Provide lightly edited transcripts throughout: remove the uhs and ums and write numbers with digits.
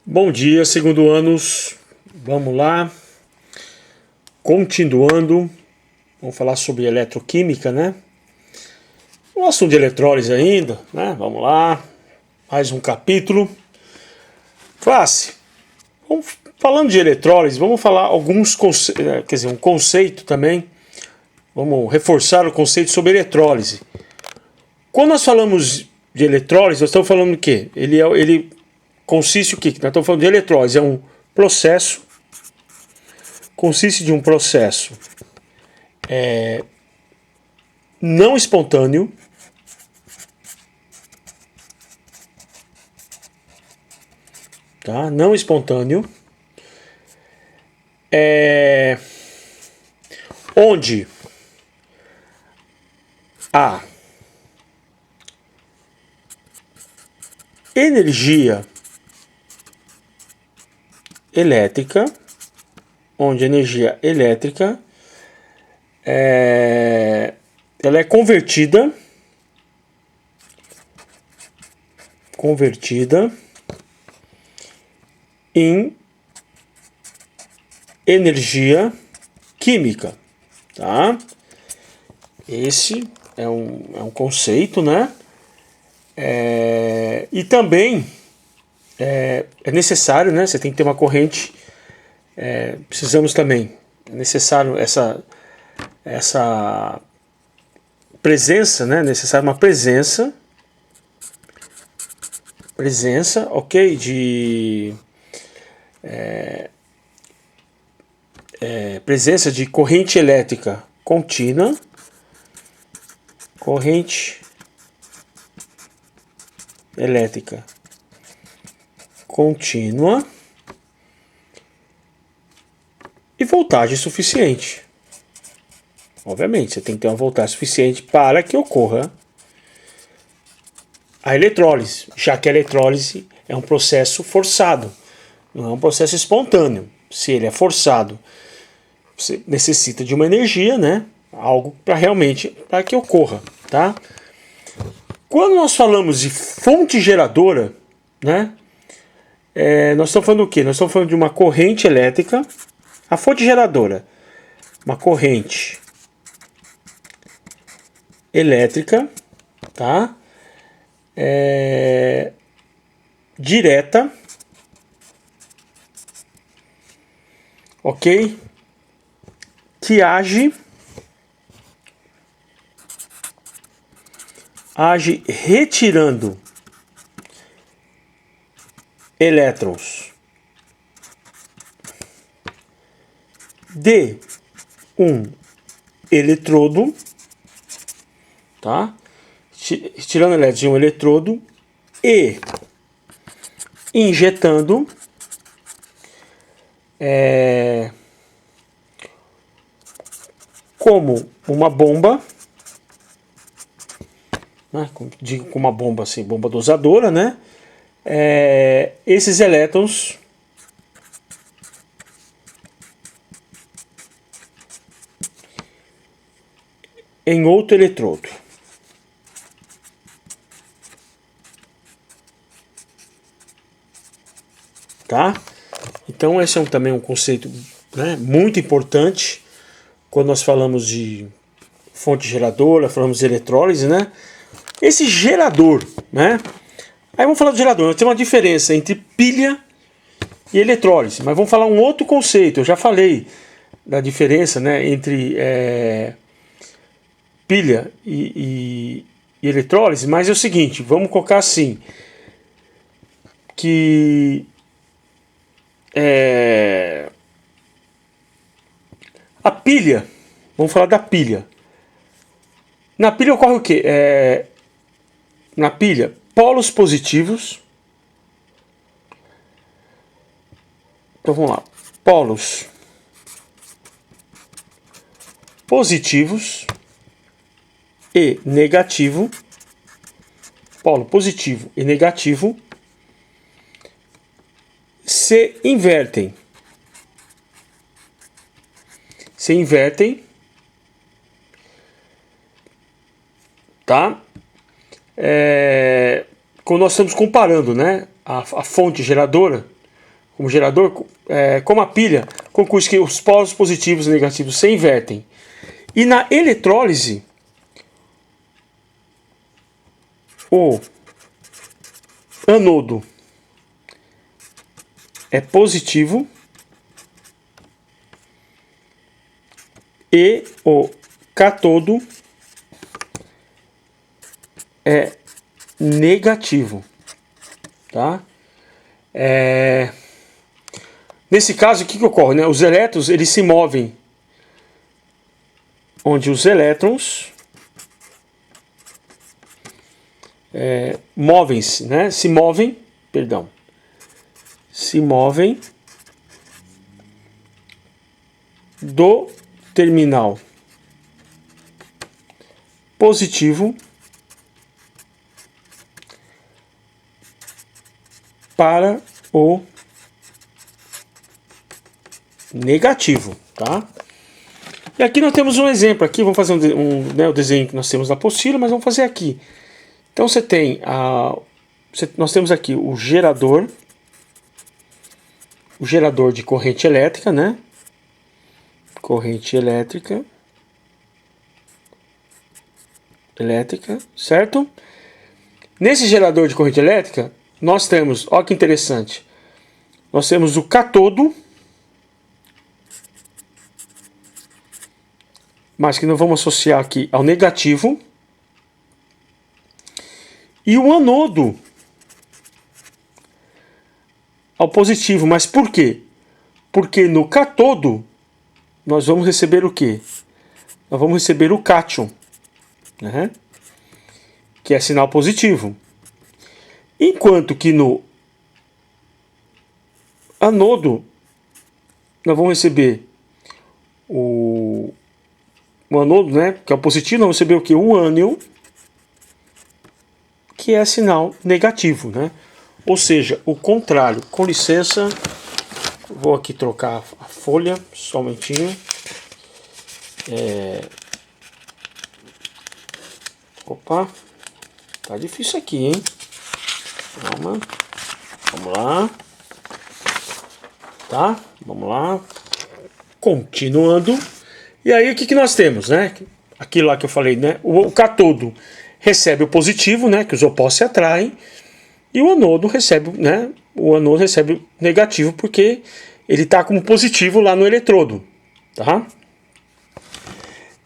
Bom dia, segundo anos. Vamos lá. Continuando. Vamos falar sobre eletroquímica, né? O assunto de eletrólise ainda, né? Vamos lá. Mais um capítulo. Classe. Falando de eletrólise, vamos falar alguns conceitos, quer dizer, um conceito também. Vamos reforçar o conceito sobre eletrólise. Quando nós falamos de eletrólise, nós estamos falando do quê? Ele consiste o quê? Nós estamos falando de eletrólise. É um processo. Consiste de um processo não espontâneo, tá? Não espontâneo, onde a energia elétrica, ela é convertida em energia química, tá? Esse é um conceito, né? E também é necessário, né? Você tem que ter uma corrente. Precisamos também. É necessário essa presença, né? Necessário uma presença, ok? Presença de corrente elétrica contínua, corrente elétrica contínua e voltagem suficiente. Obviamente, você tem que ter uma voltagem suficiente para que ocorra a eletrólise, já que a eletrólise é um processo forçado, não é um processo espontâneo. Se ele é forçado, você necessita de uma energia, né? Algo para que ocorra, tá? Quando nós falamos de fonte geradora, né? Nós estamos falando do quê? Nós estamos falando de uma corrente elétrica. A fonte geradora, uma corrente elétrica, tá? Direta, ok? Que age retirando elétrons de um eletrodo, tá? Tirando elétrons de um eletrodo e injetando como uma bomba, né? Digo com uma bomba assim, bomba dosadora, né? Esses elétrons em outro eletrodo. Tá? Então esse é também um conceito, né, muito importante quando nós falamos de fonte geradora, falamos de eletrólise, né? Esse gerador, né? Aí vamos falar do gerador. Nós temos uma diferença entre pilha e eletrólise, mas vamos falar um outro conceito. Eu já falei da diferença, né, entre pilha e eletrólise, mas é o seguinte, vamos colocar assim, que a pilha, vamos falar da pilha. Na pilha ocorre o quê? Na pilha, polos positivos. Então vamos lá. Polos positivos e negativo. Polo positivo e negativo se invertem. Tá? Quando nós estamos comparando, né, a fonte geradora como gerador, como a pilha, conclui que os polos positivos e negativos se invertem. E na eletrólise, o anodo é positivo e o cátodo é negativo, tá? Nesse caso, o que ocorre, né? Os elétrons, eles se movem onde os elétrons movem-se, né? Se movem do terminal positivo para o negativo, tá? E aqui nós temos um exemplo aqui, vamos fazer o desenho que nós temos na apostila, mas vamos fazer aqui. Então você tem nós temos aqui o gerador de corrente elétrica, né? Corrente elétrica, certo? Nesse gerador de corrente elétrica, nós temos, olha que interessante, nós temos o cátodo, mas que nós vamos associar aqui ao negativo, e o anodo ao positivo. Mas por quê? Porque no cátodo nós vamos receber o quê? Nós vamos receber o cátion, né? Que é sinal positivo. Enquanto que no anodo nós vamos receber o anodo, né? Que é o positivo, nós vamos receber o quê? O ânion, que é sinal negativo, né? Ou seja, o contrário. Com licença, vou aqui trocar a folha, só um momentinho. Opa, tá difícil aqui, hein? Calma, vamos lá. Tá, vamos lá. Continuando. E aí o que nós temos, né? Aquilo lá que eu falei, né? O cátodo recebe o positivo, né? Que os opostos se atraem. E o anodo recebe, né? O anodo recebe o negativo porque ele está como positivo lá no eletrodo, tá?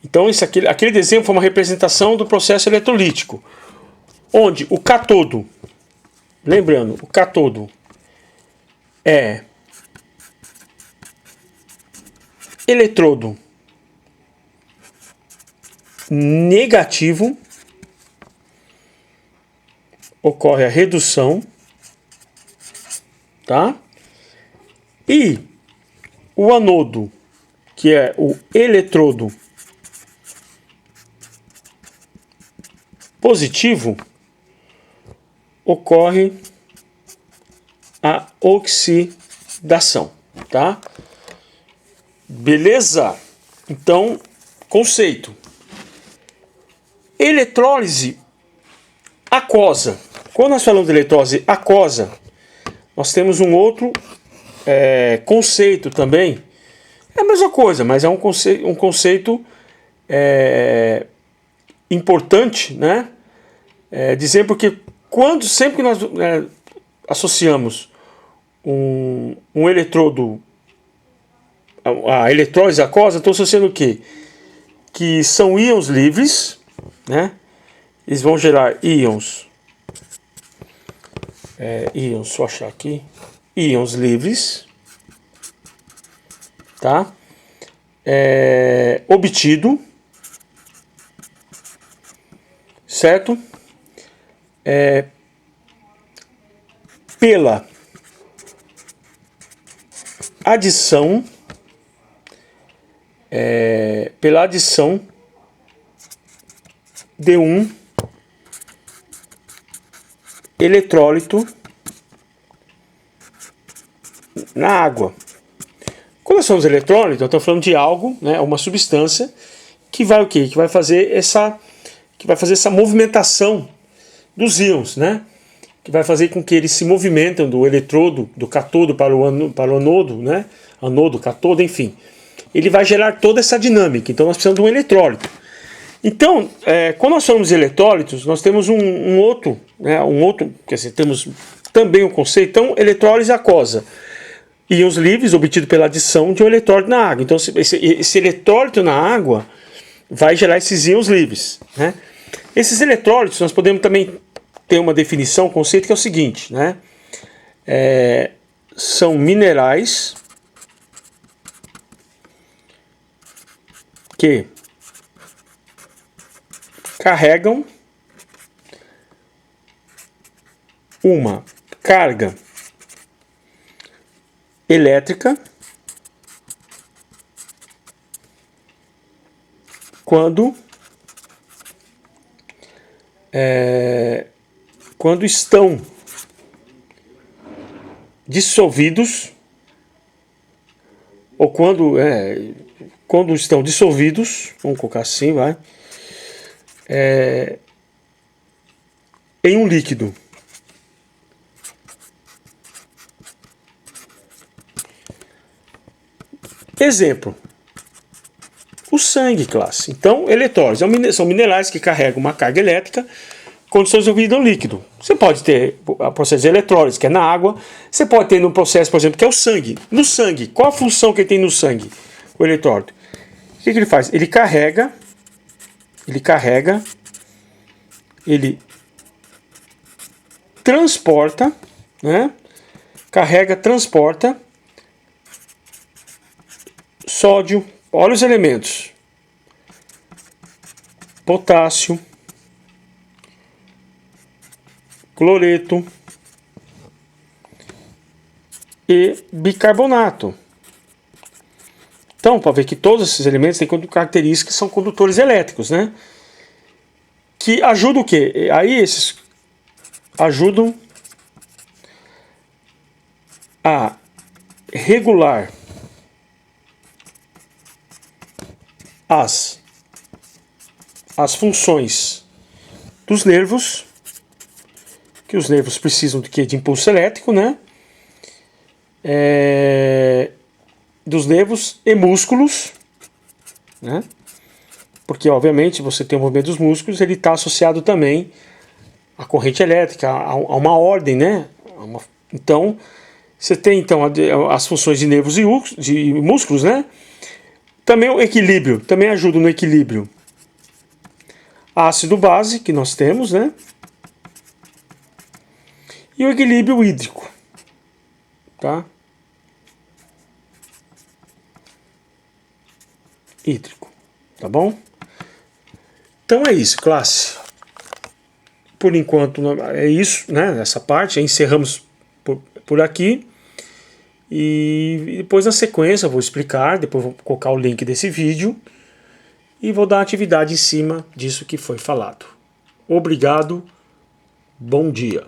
Então aquele desenho foi uma representação do processo eletrolítico, onde o cátodo, lembrando, o cátodo é eletrodo negativo, ocorre a redução, tá? E o anodo, que é o eletrodo positivo, ocorre a oxidação, tá? Beleza? Então, conceito. Eletrólise aquosa. Quando nós falamos de eletrólise aquosa, nós temos um outro conceito também. É a mesma coisa, mas é um conceito importante, né? Dizer porque sempre que nós associamos um eletrodo, a eletrólise aquosa, estou associando o quê? Que são íons livres, né? Eles vão gerar íons, só achar aqui, íons livres, tá? Obtido, certo? Pela adição, de um eletrólito na água. Quando nós falamos de eletrólito, nós estamos falando de algo, né, uma substância que vai o quê? Que vai fazer essa movimentação dos íons, né? que vai fazer com que eles se movimentem do eletrodo, do catodo para o anodo, né? Anodo, catodo, enfim. Ele vai gerar toda essa dinâmica. Então nós precisamos de um eletrólito. Então, quando nós falamos de eletrólitos, nós temos um outro, quer dizer, temos também um conceito. Então, eletrólise aquosa. Íons livres obtidos pela adição de um eletrólito na água. Então, esse eletrólito na água vai gerar esses íons livres, né? Esses eletrólitos, nós podemos também ter uma definição, um conceito que é o seguinte, né? São minerais que carregam uma carga elétrica quando estão dissolvidos, ou quando estão dissolvidos, vamos colocar assim, vai, em um líquido. Exemplo, o sangue, classe. Então, eletrólise são minerais que carregam uma carga elétrica quando são dissolvidos em um líquido. Você pode ter o processo de eletrólise, que é na água. Você pode ter no processo, por exemplo, que é o sangue. No sangue, qual a função que ele tem no sangue? O eletrólito. O que ele faz? Ele carrega, ele transporta, né? Transporta sódio, olha os elementos: potássio, cloreto e bicarbonato. Então, para ver que todos esses elementos têm características que são condutores elétricos, né? Que ajudam o quê? Aí esses ajudam a regular as funções dos nervos, que os nervos precisam de quê? De impulso elétrico, né? Dos nervos e músculos, né? Porque, obviamente, você tem o movimento dos músculos, ele está associado também à corrente elétrica, a uma ordem, né? Então, você tem então as funções de nervos e de músculos, né? Também o equilíbrio, também ajuda no equilíbrio. Ácido-base, que nós temos, né? E o equilíbrio hídrico, tá? Hídrico, tá bom? Então é isso, classe. Por enquanto é isso, né? Essa parte, encerramos por aqui. E depois na sequência eu vou explicar, depois vou colocar o link desse vídeo e vou dar atividade em cima disso que foi falado. Obrigado, bom dia.